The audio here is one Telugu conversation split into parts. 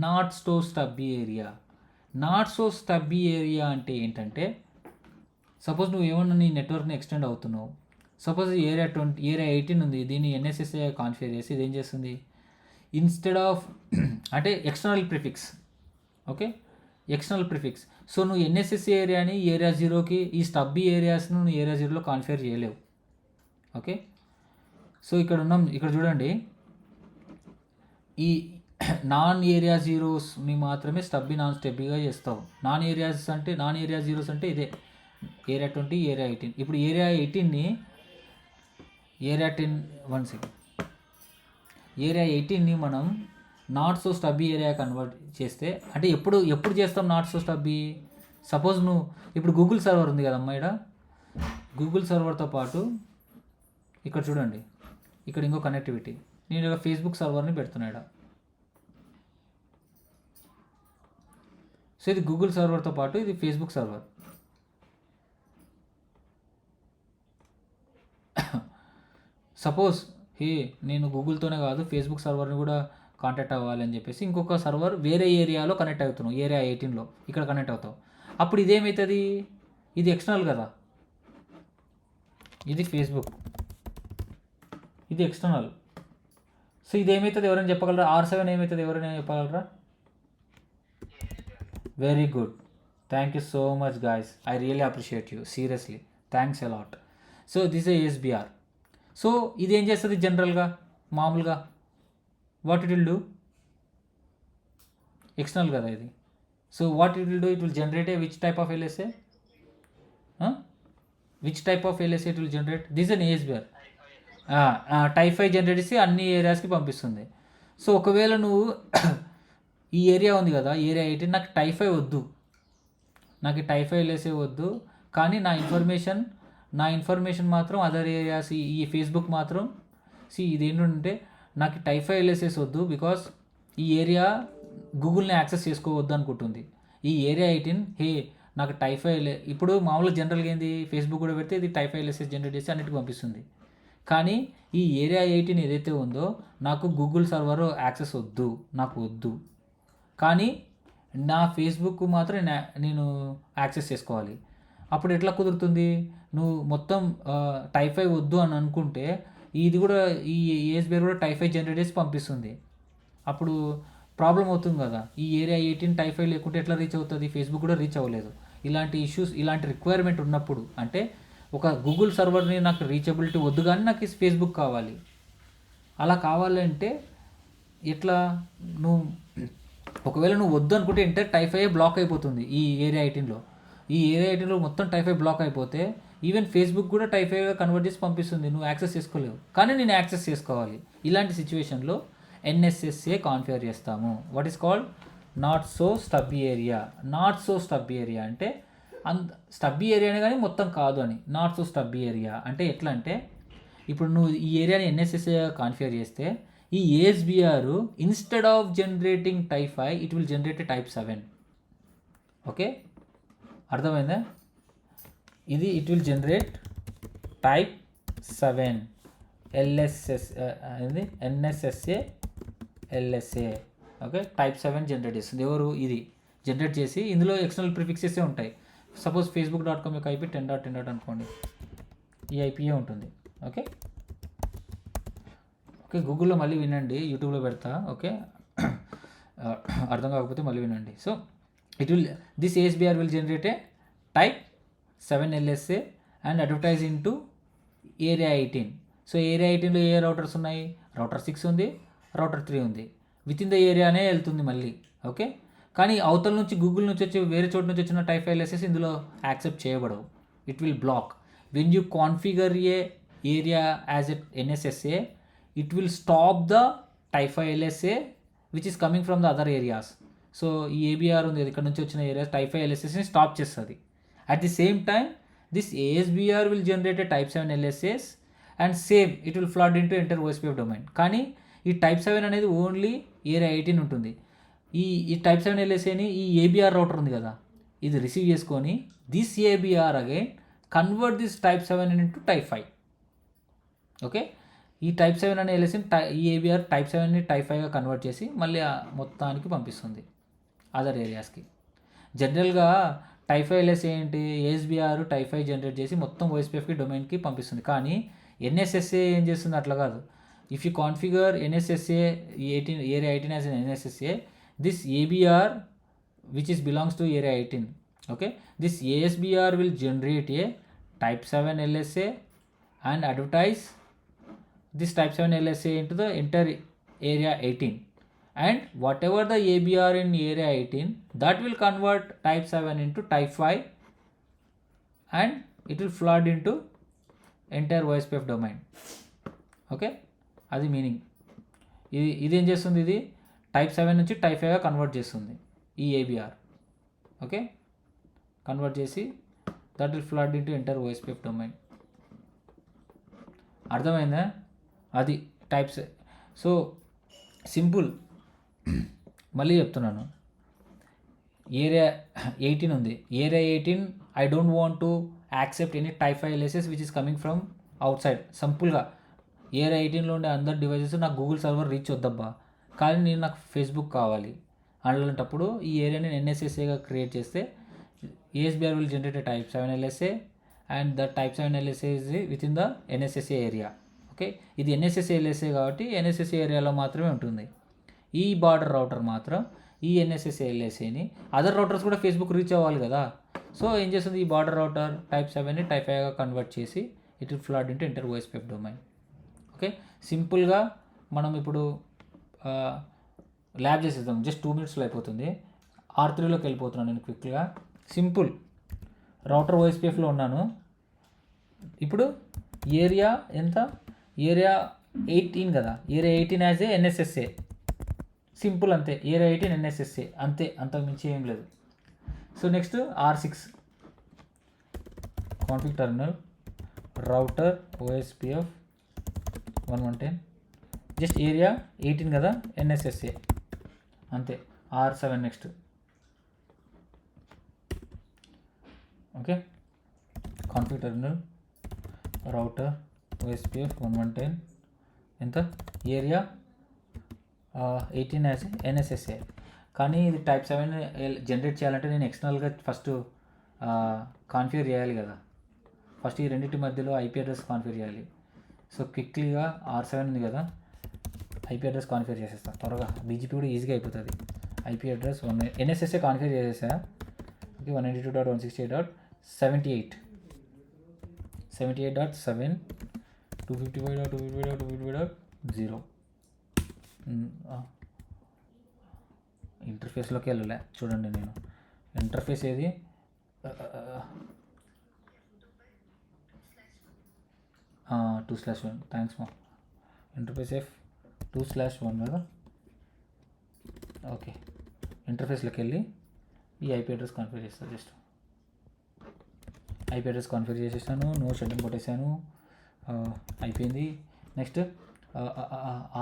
Not so stubby area. Not so stubby area అంటే ఏంటంటే, సపోజ్ నువ్వు ఏమన్నా నీ నెట్వర్క్ని ఎక్స్టెండ్ అవుతున్నావు. సపోజ్ ఏరియా 18 ఉంది, దీన్ని ఎన్ఎస్ఎస్ఏ కాన్ఫిగర్ చేసి ఇది ఏం చేస్తుంది, ఇన్స్టెడ్ ఆఫ్ అంటే external prefix, okay, external prefix. So నువ్వు ఎన్ఎస్ఎస్ఏ ఏరియాని ఏరియా 0కి, ఈ స్టబ్బీ ఏరియాస్ను నువ్వు ఏరియా 0లో కాన్ఫిగర్ చేయలేవు. ఓకే, సో ఇక్కడ చూడండి, ఈ నాన్ ఏరియా జీరోస్ని మాత్రమే స్టబ్బీ నాన్ స్టబ్బీగా చేస్తావు. నాన్ ఏరియా జీరోస్ అంటే ఇదే ఏరియా 20, ఏరియా 18. ఇప్పుడు ఏరియా 18ని ఏరియా 10 1 సెకండ్ ఏరియా 18ని మనం not so stubby area convert చేస్తే, అంటే ఎప్పుడు చేస్తాం నాట్ సో స్టబ్బీ? సపోజ్ నువ్వు ఇప్పుడు గూగుల్ సర్వర్ ఉంది కదమ్మా, ఇక్కడ గూగుల్ సర్వర్తో పాటు ఇక్కడ చూడండి, ఇక్కడ ఇంకో కనెక్టివిటీ, నేను ఇక్కడ ఫేస్బుక్ సర్వర్ని పెడుతున్నాడు. సో ఇది గూగుల్ సర్వర్తో పాటు ఇది ఫేస్బుక్ సర్వర్. సపోజ్ నేను గూగుల్తోనే కాదు ఫేస్బుక్ సర్వర్ని కూడా కాంటాక్ట్ అవ్వాలి అని చెప్పేసి ఇంకొక సర్వర్ వేరే ఏరియాలో కనెక్ట్ అవుతున్నావు, ఏరియా 18లో ఇక్కడ కనెక్ట్ అవుతావు. అప్పుడు ఇదేమవుతుంది, ఇది ఎక్స్టర్నల్ కదా, ఇది ఫేస్బుక్, ఇది ఎక్స్టర్నల్. సో ఇదేమవుతుంది ఎవరైనా చెప్పగలరా? R7 ఏమవుతుంది ఎవరైనా చెప్పగలరా? Very good, thank you so much guys, I really appreciate you, seriously thanks a lot. So this A ASBR. So ఇది ఏం చేస్తుంది జనరల్గా, మామూలుగా what it will do, external కదా ఇది. So what it will do, it will generate a which type of LSA, which type of LSA it will generate, this an ASBR. Type 5 generate చేసి అన్ని ఏరియాస్కి పంపిస్తుంది. సో ఒకవేళ నువ్వు ఈ ఏరియా ఉంది కదా, ఏరియా 18, నాకు టైప్ 5 వద్దు, నాకు టైప్ 5 LSA వద్దు, కానీ నా ఇన్ఫర్మేషన్ మాత్రం అదర్ ఏరియాస్, ఈ ఫేస్బుక్ మాత్రం ఇది ఏంటంటే నాకు టైప్ 5 LSAs వద్దు, బికాస్ ఈ ఏరియా గూగుల్ని యాక్సెస్ చేసుకోవద్దు అనుకుంటుంది. ఈ ఏరియా 18 నాకు టైప్ 5 ఇప్పుడు మామూలుగా జనరల్గా ఏంది, ఫేస్బుక్ కూడా పెడితే ఇది టైప్ 5 LSAs జనరేట్ చేసి అన్నిటికి పంపిస్తుంది. కానీ ఈ ఏరియా 18 ఏదైతే ఉందో నాకు గూగుల్ సర్వర్ యాక్సెస్ వద్దు, నాకు వద్దు, కానీ నా ఫేస్బుక్ మాత్రం నేను యాక్సెస్ చేసుకోవాలి. అప్పుడు ఎట్లా కుదురుతుంది, నువ్వు మొత్తం టైప్ 5 వద్దు అని అనుకుంటే ఇది కూడా ఈ ASBR కూడా టైప్ 5 జనరేట్ చేసి పంపిస్తుంది. అప్పుడు ప్రాబ్లం అవుతుంది కదా, ఈ ఏరియా 18 టైప్ 5 లేకుంటే ఎట్లా రీచ్ అవుతుంది, ఫేస్బుక్ కూడా రీచ్ అవ్వలేదు. ఇలాంటి ఇష్యూస్, ఇలాంటి రిక్వైర్మెంట్ ఉన్నప్పుడు, అంటే ఒక గూగుల్ సర్వర్ని నాకు రీచబిలిటీ వద్దు కానీ నాకు ఫేస్బుక్ కావాలి, అలా కావాలంటే ఎట్లా, ఒకవేళ నువ్వు వద్దు అనుకుంటే ఎంటర్ టైప్ 5 బ్లాక్ అయిపోతుంది. ఈ ఏరియా 18లో మొత్తం టైప్ 5 బ్లాక్ అయిపోతే ఈవెన్ ఫేస్బుక్ కూడా టైప్ 5గా కన్వర్ట్ చేసి పంపిస్తుంది, నువ్వు యాక్సెస్ చేసుకోలేవు, కానీ నేను యాక్సెస్ చేసుకోవాలి. ఇలాంటి సిచ్యువేషన్లో NSSA కాన్ఫిగర్ చేస్తాము. What is called not so stubby area. Not so stubby area అంటే స్టబ్బీ ఏరియానే కానీ మొత్తం కాదు అని. నాట్ సో స్టబ్బీ ఏరియా అంటే ఎట్లా అంటే, ఇప్పుడు నువ్వు ఈ ఏరియాని NSSA కాన్ఫిగర్ చేస్తే ఈ ASBR instead of generating type 5 it will generate type 7. Okay, అర్థమైందా? ఇది it will generate type 7 NSSA LSA. Okay, type 7 generate చేస్తుంది. ఎవరు? ఇది జనరేట్ చేసి ఇందులో ఎక్స్టర్నల్ ప్రిఫిక్సెస్ ఉంటాయి. సపోజ్ facebook.com యొక్క IP 10.10 అనుకోండి, ఈ IPఏ ఉంటుంది. ఓకే, గూగుల్లో మళ్ళీ వినండి, యూట్యూబ్లో పెడతా. ఓకే, అర్థం కాకపోతే మళ్ళీ వినండి. So this ASBR will generate a type 7 LSA and advertise into area 18. So area 18లో ఏ రౌటర్స్ ఉన్నాయి, రౌటర్ 6 ఉంది, రౌటర్ 3 ఉంది. విత్ ఇన్ ద ఏరియానే వెళ్తుంది మళ్ళీ. ఓకే, కానీ అవతల నుంచి గూగుల్ నుంచి వచ్చి వేరే చోటు నుంచి వచ్చిన టైప్ 5 LSAs ఇందులో యాక్సెప్ట్ చేయబడవు. It will block. When you configure A area as a NSSA, it will stop the type 5 LSA which is coming from the other areas. So ఈ ABR ఉంది, ఇక్కడ నుంచి వచ్చిన ఏరియాస్ టైప్ 5 LSAస్ని స్టాప్ చేస్తుంది. At the same time this ASBR will generate a type 7 LSAs and same it will flood into enter OSPF domain. కానీ ఈ టైప్ 7 అనేది ఓన్లీ ఏరియా 18 ఉంటుంది. ఈ టైప్ 7 LSAని ఈ ABR రౌటర్ ఉంది కదా, ఇది రిసీవ్ చేసుకొని this ABR again convert this type 7 into type 5. Okay, ఈ టైప్ 7 అనే ఎల్ఎస్ని ఈ ఏబిఆర్ టైప్ 7ని టైప్ 5గా కన్వర్ట్ చేసి మళ్ళీ మొత్తానికి పంపిస్తుంది అదర్ ఏరియాస్కి. జనరల్గా టైప్ 5 ఎల్ఎస్ ఏంటి, ఏఎస్బిఆర్ టైప్ 5 జనరేట్ చేసి మొత్తం ఓఎస్పిఎఫ్కి డొమైన్కి పంపిస్తుంది. కానీ ఎన్ఎస్ఎస్ఏ ఏం చేస్తుంది అట్లా కాదు. If you configure NSSA 18 area 18 as an NSSA, this ABR which is belongs to area 18, okay, this ASBR will generate a type 7 LSA and advertise this type 7 LSA into the entire area 18, and whatever the ABR in area 18, that will convert type 7 into type 5 and it will flood into entire OSPF domain. Okay, అది మీనింగ్. ఇది ఏం చేస్తుంది, ఇది టైప్ 7 నుంచి టైప్ 5గా కన్వర్ట్ చేస్తుంది ఈ ఏబిఆర్. ఓకే, కన్వర్ట్ చేసి that will flood into enter OSPF domain. అర్థమైందా? అది టైప్స్. సో సింపుల్, మళ్ళీ చెప్తున్నాను. ఏరియా 18 ఉంది, area 18 I don't want to accept any type 5 LSS which is coming from out side. సింపుల్గా ఏరియా 18లో ఉండే అందరు డివైజెస్ నాకు గూగుల్ సర్వర్ రీచ్ వద్దబ్బా, కానీ నాకు ఫేస్బుక్ కావాలి అలాంటప్పుడు ఈ ఏరియాని నేను ఎన్ఎస్ఎస్ఏగా క్రియేట్ చేస్తే ASBR will generate a type 7 LSA and the type 7 LSA is with in the NSSA area. Okay, ఇది ఎన్ఎస్ఎస్ఏ ఎల్ఎస్ఏ కాబట్టి ఎన్ఎస్ఎస్ఏ ఏరియాలో మాత్రమే ఉంటుంది. ఈ బార్డర్ రౌటర్ మాత్రం ఈ ఎన్ఎస్ఎస్ఏ ఎల్ఎస్ఏని అదర్ రౌటర్స్ కూడా ఫేస్బుక్ రీచ్ అవ్వాలి కదా. సో ఏం చేస్తుంది, ఈ బార్డర్ రౌటర్ టైప్ 7ని టైప్ 5గా కన్వర్ట్ చేసి it will flood into enter OSPF domain. Okay, సింపుల్గా మనం ఇప్పుడు ల్యాబ్ చేసేద్దాం. జస్ట్ 2 minutesలో అయిపోతుంది. R3లోకి వెళ్ళిపోతున్నాను నేను క్విక్గా. సింపుల్, రౌటర్ ఓఎస్పిఎఫ్లో ఉన్నాను. ఇప్పుడు ఏరియా ఎంత, ఏరియా 18 కదా, area 18 as a NSSA. Simple అంతే, ఏరియా 18 ఎన్ఎస్ఎస్ఏ అంతే, అంతకు మించి ఏం లేదు. So next R6 config terminal router OSPF 1110, just area 18 కదా ఎన్ఎస్ఎస్ఏ అంతే. R7 next. Okay, config terminal router OSPF 1110 ఎంత, ఏరియా 18 యాజ్ ఎన్ఎస్ఎస్ఏ. కానీ ఇది టైప్ 7 జనరేట్ చేయాలంటే నేను ఎక్స్టర్నల్గా ఫస్ట్ కాన్ఫిగర్ చేయాలి కదా. ఫస్ట్ ఈ రెండింటి మధ్యలో ఐపీ అడ్రస్ కాన్ఫిగర్ చేయాలి. సో క్విక్లీగా R7 ఉంది కదా, ఐపీ అడ్రస్ కాన్ఫిగర్ చేసేస్తాను త్వరగా. బీజీపీ కూడా ఈజీగా అయిపోతుంది. ఐపీ అడ్రస్ ఎన్ఎస్ఎస్ఏ కాన్ఫిగర్ చేసేసా. ఓకే, 192.168.78 78.7 255.255.255.0. ఇంటర్ఫేస్లోకి వెళ్ళలే చూడండి. నేను ఇంటర్ఫేస్ ఏది, (2/1) థ్యాంక్స్ మా. ఇంటర్ఫేస్ F2/1 కదా. ఓకే, ఇంటర్ఫేస్లోకి వెళ్ళి ఈ ఐపీ అడ్రస్ కాన్ఫిగర్ చేస్తాను. జస్ట్ ఐపీ అడ్రస్ కాన్ఫిగర్ చేసేసాను, నో షెడ్యూల్ కొట్టేసాను, అయిపోయింది. నెక్స్ట్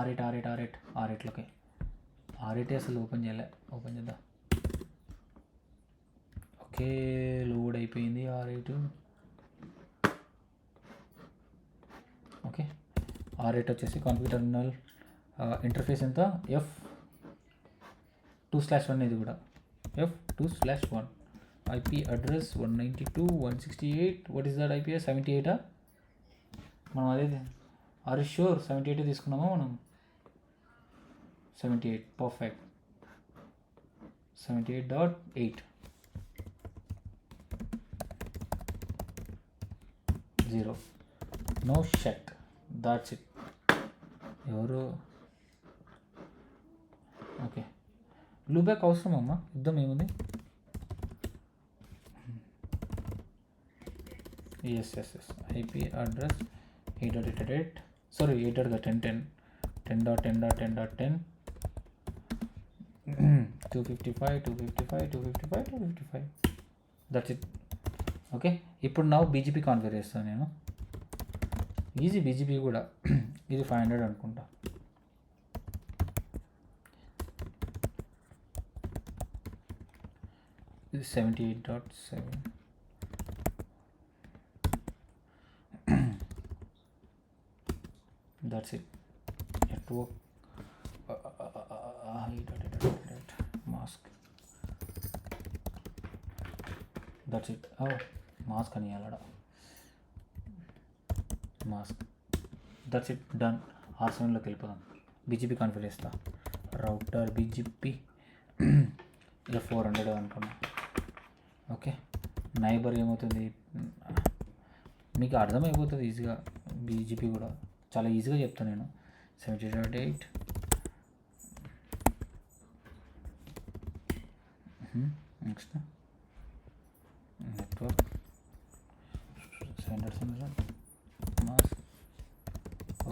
R8లోకి R8 అసలు ఓపెన్ చేయలే, ఓపెన్ చేద్దాం. ఓకే, లోడ్ అయిపోయింది R8. ఓకే, R8 వచ్చేసి కాన్ఫిగ్ టెర్మినల్ ఇంటర్ఫేస్ ఎంత, F2/1 ఇది కూడా F2/1. IP address 192.168. What is that IP? 78. మనం అదే, ఆర్ షూర్ 78 తీసుకున్నామా మనం? 78, perfect. 78.8 0. No shut, that's it. ఎవరు? ఓకే, లూబ్యాక్ అవసరం అమ్మా, యుద్ధం ఏముంది? Yes IP address 8.8.8, sorry 8.10.10 10.10.10.10 255 that's it. Okay, ఇప్పుడు నా బీజీపీ కాన్ఫిగర్ చేస్తాను నేను. ఈజీ బీజీపీ కూడా. ఇది 500 అనుకుంటా. ఇది 78.7. that's it. Network mask, that's it. Oh, mask అని అలాడా మాస్క్, దట్స్ ఇట్, డన్. R7లోకి వెళ్ళిపోదాం. బీజీపీ కాన్ఫిగర్ చేస్తా. రౌటర్ బీజీపీ ఇలా 400 అనుకున్నా. ఓకే, నైబర్ ఏమవుతుంది మీకు అర్థమైపోతుంది ఈజీగా. బీజీపీ కూడా చాలా ఈజీగా చెప్తాను నేను. 70.8 next network 700 mass.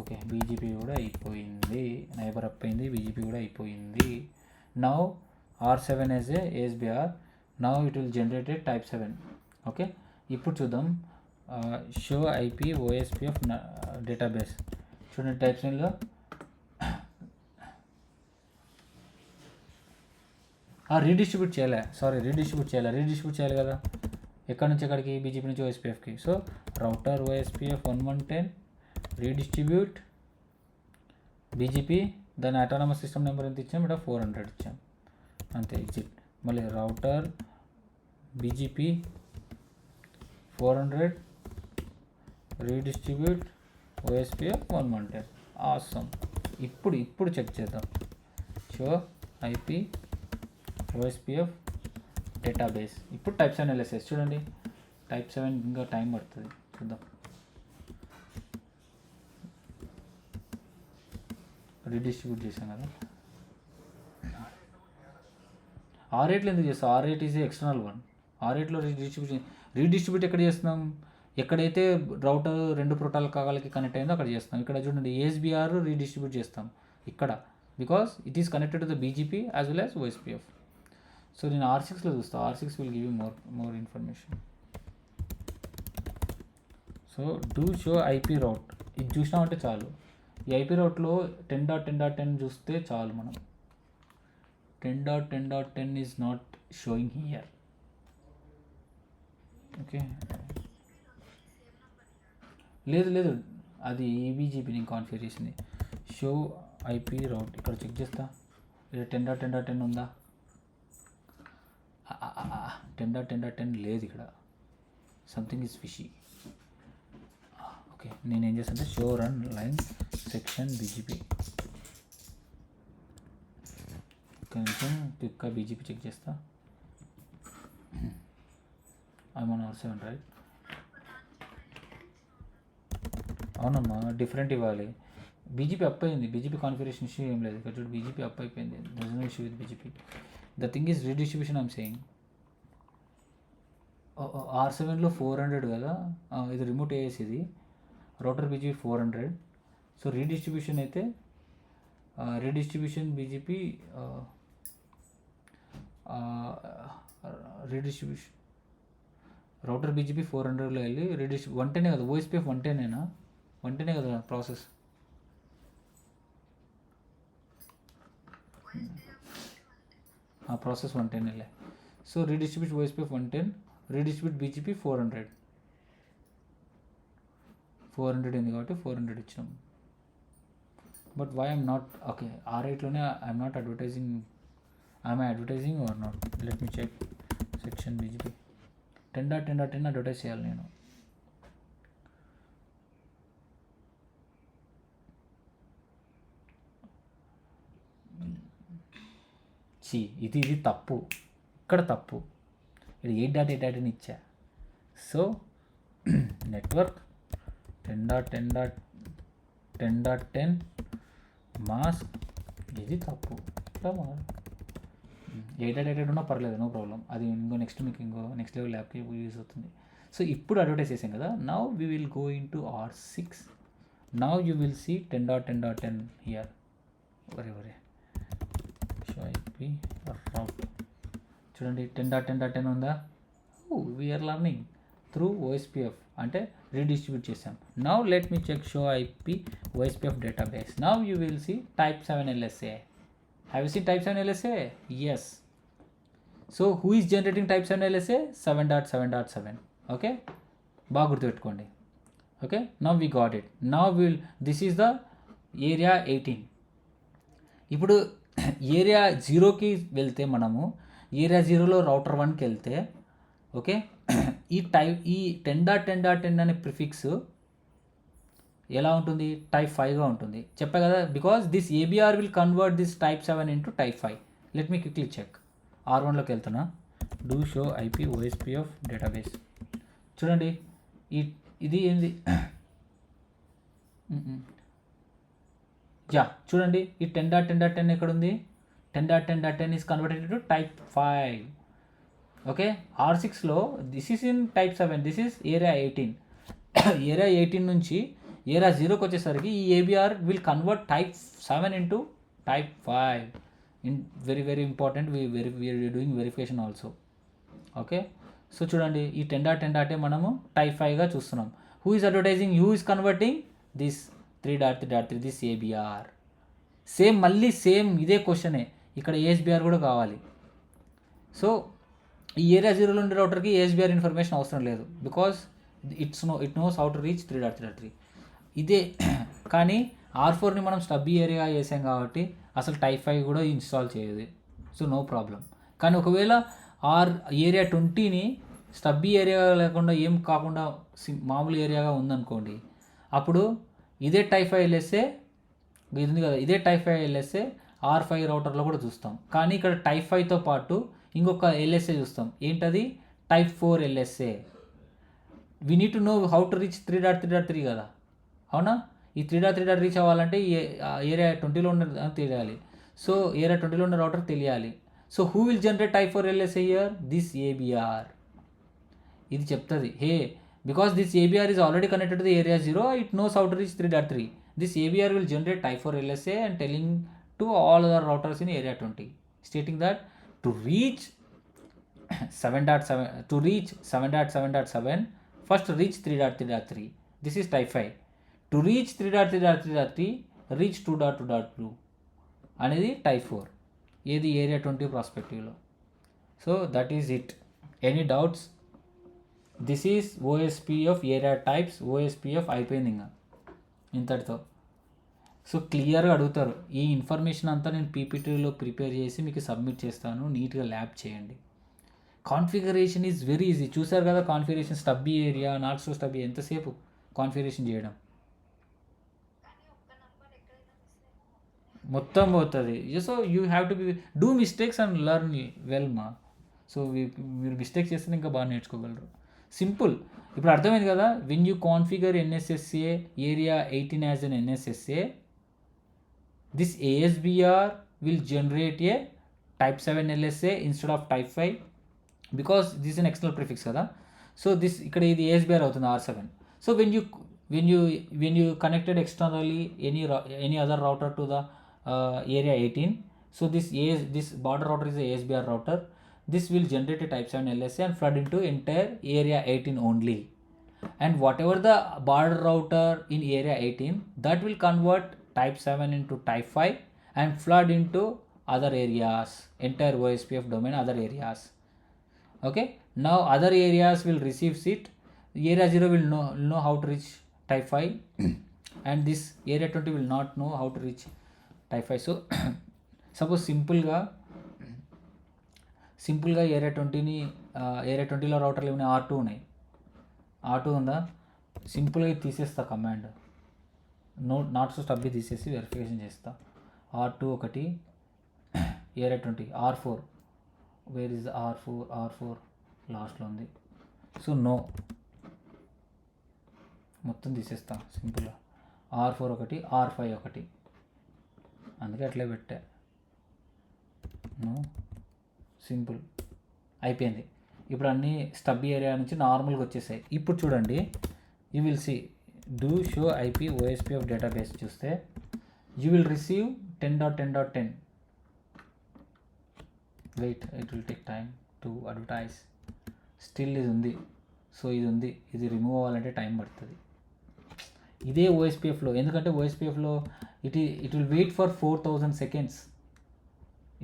Okay, BGP కూడా అయిపోయింది. నైబర్ అప్ అయింది, బీజీపీ కూడా అయిపోయింది. Now R7 as a ASBR. Now it will generate a type 7. Okay, ఇప్పుడు చూద్దాం. షో ఐపీ OSPF డేటాబేస్ చూడండి. టైప్ 7లో రీడిస్ట్రిబ్యూట్ చేయాలి. రీడిస్ట్రిబ్యూట్ చేయాలి కదా. ఎక్కడి నుంచి ఎక్కడికి? బీజీపీ నుంచి OSPFకి. So router OSPF 1110 redistribute BGP. దాని అటానమస్ సిస్టమ్ నెంబర్ ఎంత ఇచ్చాం? ఇక్కడ 400 ఇచ్చాం, అంతే. ఇచ్చి మళ్ళీ router BGP 400 redistribute OSPF 1110. Awesome. ఇప్పుడు చెక్ చేద్దాం. Show IP OSPF database. ఇప్పుడు టైప్ 7 LSS చూడండి. టైప్ 7 ఇంకా టైం పడుతుంది, చూద్దాం. రీడిస్ట్రిబ్యూట్ చేసాం కదా. R8లో ఎందుకు చేస్తాం? R8 is external one. R8లో రీడిస్ట్రిబ్యూట్ ఎక్కడ చేస్తున్నాం? ఎక్కడైతే రౌటర్ 2 ప్రోటోకాల్ కాగాలకి కనెక్ట్ అయిందో అక్కడ చేస్తాం. ఇక్కడ చూడండి, ASBR రీడిస్ట్రిబ్యూట్ చేస్తాం ఇక్కడ, because it is connected to the BGP as well as OSPF. So నేను R6లో చూస్తాను. R6 will give you more information. So do show IP route. ఇది చూసినామంటే చాలు. ఈ ఐపీ రౌట్లో 10.10.10 చూస్తే చాలు మనం. 10.10.10 is not showing here. Okay, లేదు అది ఈబీజీపీ నేను కాన్ఫిగర్ చేసింది. షో ఐపీ రౌట్ ఇక్కడ చెక్ చేస్తా. ఇక్కడ 10.10.10 ఉందా? 10.10.10 లేదు ఇక్కడ. Something is fishy. ఓకే, నేను ఏం చేస్తానంటే show run line section BGP. కొంచెం క్విక్గా బీజీపీ చెక్ చేస్తా. I'm on R7 right. అవునమ్మా, డిఫరెంట్ ఇవ్వాలి. బీజీపీ అప్ అయింది. బీజీపీ కాన్ఫిగరేషన్ ఇష్యూ ఏం లేదు. ఇక్కడ చూడు, బీజీపీ అప్ అయిపోయింది. There is no issue with BGP. The thing is redistribution I'm saying. R7లో 400 కదా, ఇది రిమోట్ ఏఎస్, ఇది రౌటర్ బీజీపీ 400. సో రీడిస్ట్రిబ్యూషన్ అయితే redistribution BGP redistribution router BGP 400లో వెళ్ళి 110 కదా. OSPF 110 కదా ప్రాసెస్. ప్రాసెస్ 110 వెళ్ళే. So redistribute OSPF 110, redistribute BGP 400 ఉంది కాబట్టి 400 ఇచ్చాం. But why I'm not okay. R8లోనే I'm not advertising. I'm advertising or not? Let me check. Section BGP 10.10.10 advertise చేయాలి నేను. ఇది తప్పు. ఇక్కడ తప్పు. ఇది 8.8.8 ఇచ్చా. సో నెట్వర్క్ 10.10.10 మాస్క్, ఇది తప్పు. ఇట్లా 8.8 ఉన్నా పర్లేదు, నో ప్రాబ్లం. అది నెక్స్ట్ లెవెల్ ల్యాబ్కి యూజ్ అవుతుంది. సో ఇప్పుడు అడ్వర్టైజ్ చేసాం కదా. Now we will go into R6. Now you will see 10.10.10 here. ఒరే షో ఐపీ రౌట్ చూడండి. 10.10.10 ఉందా? వీఆర్ లర్నింగ్ త్రూ OSPF అంటే రీడిస్ట్రిబ్యూట్ చేసాం. Now let me check show IP OSPF database. Now you will see type 7 LSA. Have you seen type 7 LSA? Yes. So who is generating type 7 LSA? 7.7.7. Okay, బాగా గుర్తుపెట్టుకోండి. Okay, now we got it. Now this is the area 18. ఇప్పుడు ఏరియా 0కి వెళ్తే మనము ఏరియా 0లో రౌటర్ 1కి వెళ్తే ఓకే, ఈ 10.10.10 అనే ప్రిఫిక్స్ ఎలా ఉంటుంది? టైప్ 5గా ఉంటుంది. చెప్పా కదా, because this ABR will convert this type 7 into type 5. Let me quickly check. R1లోకి వెళ్తున్నా. Do show IP OSPF database. చూడండి ఇది ఏంది? చూడండి ఈ 10.10.10 ఎక్కడ ఉంది? 10.10.10 is converted to type 5. Okay, R6లో this is in type 7, this is area 18. Area 18 నుంచి ఏరియా 0కి వచ్చేసరికి ఈ ABR will convert type 7 into type 5. Very very important, we are doing verification also. Okay, so చూడండి ఈ 10.10.10 మనము టైప్ 5గా చూస్తున్నాం. Who is advertising, who is converting this 3.3.3 this ABR. మళ్ళీ సేమ్ ఇదే క్వశ్చనే, ఇక్కడ ఏఎస్బిఆర్ కూడా కావాలి. సో ఈ ఏరియా 0లో ఉండే రౌటర్కి ఏఎస్బిఆర్ ఇన్ఫర్మేషన్ అవసరం లేదు, because it knows how to reach 3.3.3. ఇదే కానీ R4ని మనం స్టబ్బీ ఏరియా చేసాం కాబట్టి అసలు టైప్ 5 కూడా ఇన్స్టాల్ చేయదు. So no problem. కానీ ఒకవేళ ఏరియా 20ని స్టబ్బీ ఏరియా లేకుండా ఏం కాకుండా మామూలు ఏరియాగా ఉందనుకోండి, అప్పుడు ఇదే టైప్ 5 వెళ్ళేస్తే ఇది ఉంది కదా, ఇదే టైప్ 5 వెళ్ళేస్తే R5 రౌటర్లో కూడా చూస్తాం. కానీ ఇక్కడ టైప్ 5తో పాటు ఇంకొక ఎల్ఎస్ఏ చూస్తాం. ఏంటది? Type 4 LSA. We need to know how to reach 3.3.3 కదా, అవునా? ఈ 3.3 రీచ్ అవ్వాలంటే ఏరియా 20లో ఉన్న తెలియాలి. సో ఏరియా 20లో ఉన్న రౌటర్ తెలియాలి. So who will generate type 4 LSA here? This ABR. ఇది చెప్తుంది, hey because this ABR is already connected to the area 0, it knows how to reach 3.3. This ABR will generate type 4 LSA and telling to all other routers in area 20, stating that to reach 7.7.7, first reach 3.3.3. This is type 5. To reach 3.3.3, reach 2.2.2 అనేది టైప్ 4. ఏది? ఏరియా 20 ప్రాస్పెక్టివ్లో. So that is it. Any doubts? This is OSPF area types, OSPF అయిపోయింది ఇంకా ఇంతటితో. సో క్లియర్గా అడుగుతారు. ఈ ఇన్ఫర్మేషన్ అంతా నేను పీపీటీలో ప్రిపేర్ చేసి మీకు సబ్మిట్ చేస్తాను, నీట్గా ల్యాబ్ చేయండి. Configuration is very easy. చూసారు కదా configuration, stubby area, not so stubby, ఎంతసేపు కాన్ఫిగరేషన్ చేయడం, మొత్తం పోతుంది. So you have to be do mistakes and learn well మా. సో మీరు మిస్టేక్స్ చేస్తే ఇంకా బాగా నేర్చుకోగలరు. సింపుల్. ఇప్పుడు అర్థమైంది కదా. When you configure NSSA area 18 as an NSSA, this ASBR will generate a type 7 LSA instead of type 5, because this an external prefix కదా. సో దిస్ ఇక్కడ ఇది ఏఎస్బిఆర్ అవుతుంది R7. So when you connected externally any other router to the area 18, so this border router is a ASBR router. This will generate a type 7 LSA and flood into entire area 18 only. And whatever the border router in area 18, that will convert type 7 into type 5 and flood into other areas, entire OSPF domain, other areas. Okay, now other areas will receive it. Area 0 will know how to reach type 5 and this area 20 will not know how to reach type 5. So suppose సింపుల్గా ఏరియా 20లో రౌటర్లు ఏమైనా R2 ఉన్నాయి, R2 ఉందా, సింపుల్గా తీసేస్తా కమాండ్, నాట్ సో స్టబ్బీ తీసేసి వెరిఫికేషన్ చేస్తా. R2 ఒకటి, area 20, R4 where is R4 లాస్ట్లో ఉంది. సో నో, మొత్తం తీసేస్తా సింపుల్గా. R4 ఒకటి, R5 ఒకటి, అందుకే అట్లే పెట్టా. నో, సింపుల్ అయిపోయింది. ఇప్పుడు అన్నీ స్టబ్బీ ఏరియా నుంచి నార్మల్గా వచ్చేసాయి. ఇప్పుడు చూడండి, you will see do show IP OSPF database చూస్తే you will receive 10.10.10. Wait, it will take time to advertise. Still ఇది ఉంది. సో ఇది రిమూవ్ అవ్వాలంటే టైం పడుతుంది. ఇదే ఓఎస్పీఎఫ్లో, ఎందుకంటే ఓఎస్పీఎఫ్లో it will wait for 4000 seconds.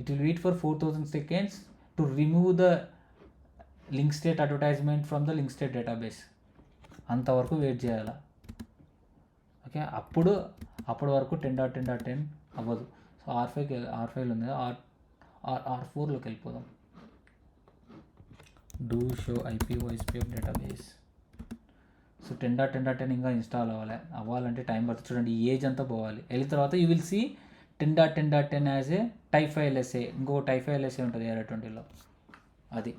It will wait for 4000 seconds to remove the link state advertisement from the link state database. అంతవరకు వెయిట్ చేయాలి. ఓకే, ఓకే, అప్పటి వరకు 10.10.10 అవ్వదు. సో R5 ఉంది కదా, R4లోకి వెళ్ళిపోదాం. Do show IP ఓఎస్పీఎఫ్ database. So 10.10.10 ఇంకా ఇన్స్టాల్ అవ్వాలంటే టైం పడుతుంది. చూడండి, ఈ ఏజ్ అంతా పోవాలి. వెళ్ళిన తర్వాత you will see 10.10.10 as a type 5 LSA. ఇంకో టైప్ 5 LSA ఉంటుంది ARA20లో. అది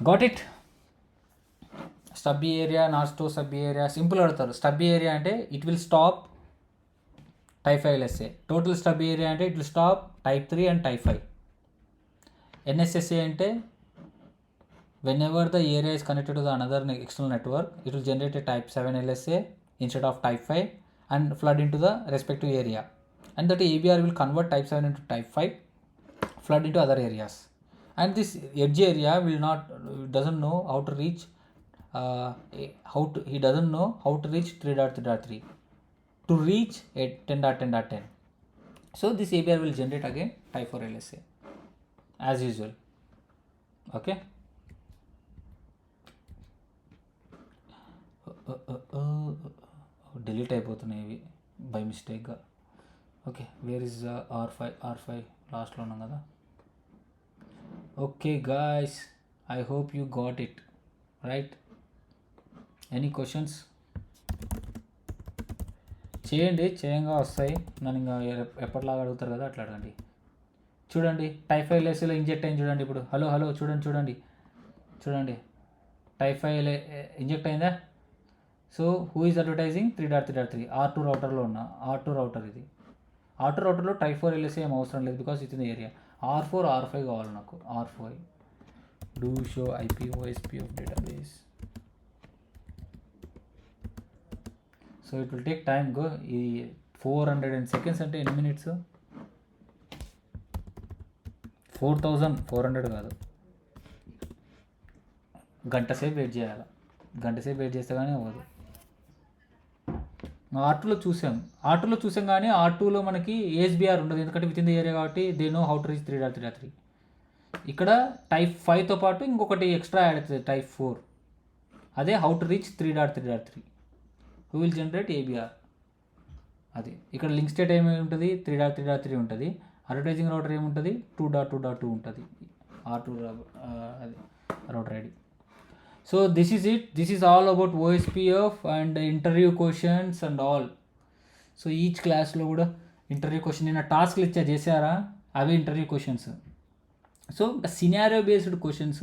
got it. Stubby area, not so stubby area simple అడుగుతారు. స్టబ్బీ ఏరియా అంటే it will stop type 5 LSA. Total stubby area అంటే it will stop type 3 and type 5. NSSA అంటే whenever the area is connected to the another external network, it will generate a type 7 LSA instead of type 5 and flood into the respective area. And that ABR will convert type 7 into type 5, flood into other areas. And this edge area doesn't know how to reach he doesn't know how to reach 3.3.3 to reach at 10.10.10. So this ABR will generate again type 4 LSA as usual. Okay. Delete అయిపోతున్నాయి ఇవి బై మిస్టేక్గా. ఓకే, వేర్ ఇస్ R5 లాస్ట్లో ఉన్నాం కదా. Okay guys, I hope you got it right. Any questions చేయంగా వస్తాయి. నన్ను ఇంకా ఎప్పటిలాగా అడుగుతారు కదా, అట్లా అడగండి. చూడండి, టైప్ 5 LSAలో ఇంజెక్ట్ అయింది చూడండి. ఇప్పుడు హలో చూడండి టైప్ 5 ఇంజెక్ట్ అయిందా. So who is advertising 3.3.3 R2 రౌటర్లో ఉన్న R2 రౌటర్. ఇది R2 రౌటర్లో టైప్ 4 LSA ఏం అవసరం లేదు, because it in the area. R4 R5 కావాలి నాకు. R5 do show IP ఓఎస్పీఎఫ్ database. So it will take time go. ఈ 400 seconds అంటే ఎన్ని మినిట్స్? 4400 కాదు, గంట సేపు వెయిట్ చేయాలి. గంట సేపు వెయిట్ చేస్తే కానీ అవ్వదు. R2లో చూసాం కానీ R2లో మనకి ASBR ఉండదు, ఎందుకంటే విత్ ఇన్ ద ఏరియా కాబట్టి they know how to reach 3.3.3. ఇక్కడ టైప్ 5తో పాటు ఇంకొకటి ఎక్స్ట్రా యాడ్ అవుతుంది, టైప్ 4. అదే how to reach 3.3.3. Who will generate ABR. అది ఇక్కడ లింక్ స్టేట్ ఏమి ఉంటుంది, 3.3.3 ఉంటుంది. అడ్వర్టైజింగ్ రౌటర్ ఏముంటుంది, 2.2.2 ఉంటుంది. R2 అది router ID. So this is it. This is all about OSPF and interview questions and all. So each classలో కూడా ఇంటర్వ్యూ క్వశ్చన్, నేను టాస్క్లు చేశారా, అవే interview questions. So scenario based questions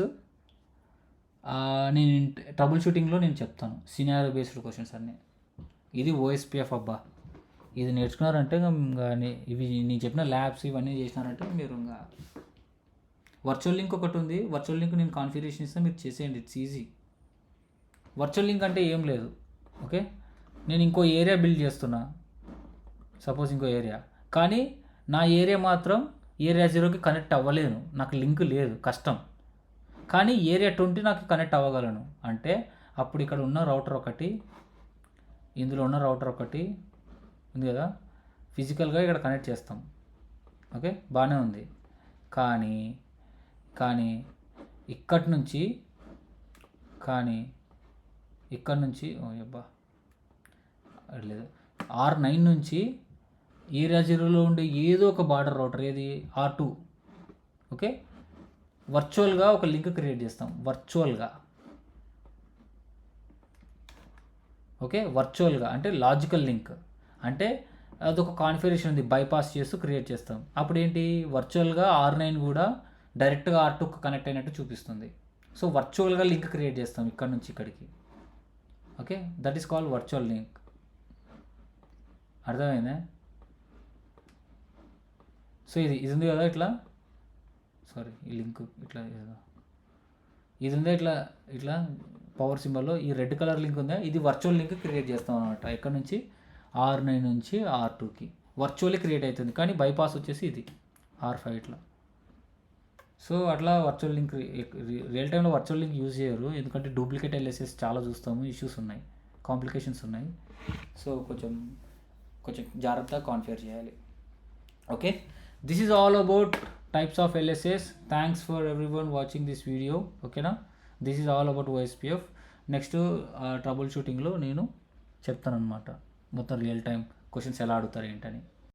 నేను ట్రబుల్ షూటింగ్లో నేను చెప్తాను. సినారియో బేస్డ్ క్వశ్చన్స్ అన్నీ. ఇది OSPF అబ్బా. ఇది నేర్చుకున్నారంటే ఇంకా ఇవి నేను చెప్పిన ల్యాబ్స్ ఇవన్నీ చేసినారంటే మీరు ఇంకా. వర్చువల్ లింక్ ఒకటి ఉంది, వర్చువల్ లింక్ నేను కాన్ఫిగరేషన్ ఇస్తాను, మీరు చేసేయండి. It's easy. వర్చువల్ లింక్ అంటే ఏం లేదు. ఓకే, నేను ఇంకో ఏరియా బిల్డ్ చేస్తున్నా, సపోజ్ ఇంకో ఏరియా, కానీ నా ఏరియా మాత్రం ఏరియా 0కి కనెక్ట్ అవ్వలేను, నాకు లింక్ లేదు, కష్టం. కానీ ఏరియా 20 నాకు కనెక్ట్ అవ్వగలను అంటే అప్పుడు ఇక్కడ ఉన్న రౌటర్ ఒకటి, ఇందులో ఉన్న రౌటర్ ఒకటి ఉంది కదా, ఫిజికల్గా ఇక్కడ కనెక్ట్ చేస్తాం. ఓకే, బాగానే ఉంది. కానీ ఇక్కడ నుంచి అబ్బా లేదు, R9 నుంచి ఏరియా 0లో ఉండే ఏదో ఒక బార్డర్ రౌటర్, ఏది R2. ఓకే, వర్చువల్గా ఒక లింక్ క్రియేట్ చేస్తాం, వర్చువల్గా. ఓకే, వర్చువల్గా అంటే లాజికల్ లింక్, అంటే అదొక కాన్ఫిగరేషన్ ఉంది, బైపాస్ చేస్తూ క్రియేట్ చేస్తాం. అప్పుడు ఏంటి, వర్చువల్గా R9 కూడా డైరెక్ట్గా R2కి కనెక్ట్ అయినట్టు చూపిస్తుంది. సో వర్చువల్గా లింక్ క్రియేట్ చేస్తాం ఇక్కడ నుంచి ఇక్కడికి. Okay, that is called virtual link. అర్థమైందా? సో ఇది ఉంది కదా ఇట్లా, సారీ ఈ లింక్ ఇట్లా, ఇది ఉందా ఇట్లా పవర్ సింబల్లో ఈ రెడ్ కలర్ లింక్ ఉందా, ఇది వర్చువల్ లింక్ క్రియేట్ చేస్తాం అనమాట. ఇక్కడ నుంచి R9 నుంచి R2కి వర్చువల్లీ క్రియేట్ అవుతుంది, కానీ బైపాస్ వచ్చేసి ఇది R5 ఇట్లా. సో అట్లా వర్చువల్ లింక్ రియల్ టైంలో వర్చువల్ లింక్ యూజ్ చేయరు, ఎందుకంటే డూప్లికేట్ LSS చాలా చూస్తాము, ఇష్యూస్ ఉన్నాయి, కాంప్లికేషన్స్ ఉన్నాయి. సో కొంచెం జాగ్రత్తగా కాన్ఫిగర్ చేయాలి. Okay, this is all about types of LSS. Thanks for everyone watching this video. ఓకేనా, this is all about OSPF. Next trouble షూటింగ్లో నేను చెప్తాను అనమాట మొత్తం రియల్ టైం క్వశ్చన్స్ ఎలా అడుగుతారు ఏంటని.